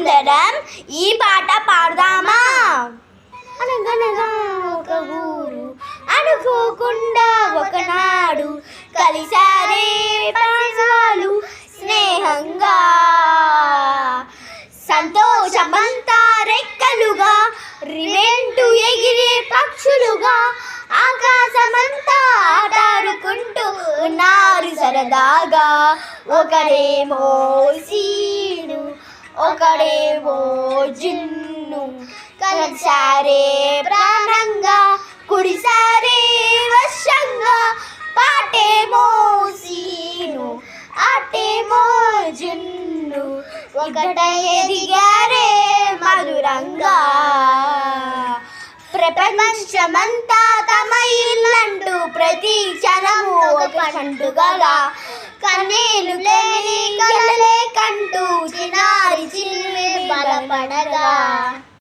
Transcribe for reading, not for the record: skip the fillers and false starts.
అందరం ఈ పాట పాడదామా? అనగనగా ఒక ఊరు అనుకోకుండా ఒకనాడు కలిసారే పరసాలు స్నేహంగా, సంతోషమంతా రెక్కలుగా రివెంటు ఎగిరే పక్షులుగా ఆకాశమంతా ఆటాడుకుంటూ ఉన్నారు సరదాగా. ఒకడేమో సీను ఒకడేమో జున్ను కలిసారే ప్రాణంగా కుడిసారే వర్షంగా. పాటేమో సీను ఆటేమో జున్ను ఒకటై ఎదిగారే మధురంగా. ప్రపంచమంతా తమ ఇల్లంటూ ప్రతి క్షణము ఒక పండుగగా కన్నీలు లేని కలలే కంటూ చిన్నారి చిన్ని బలపడగా.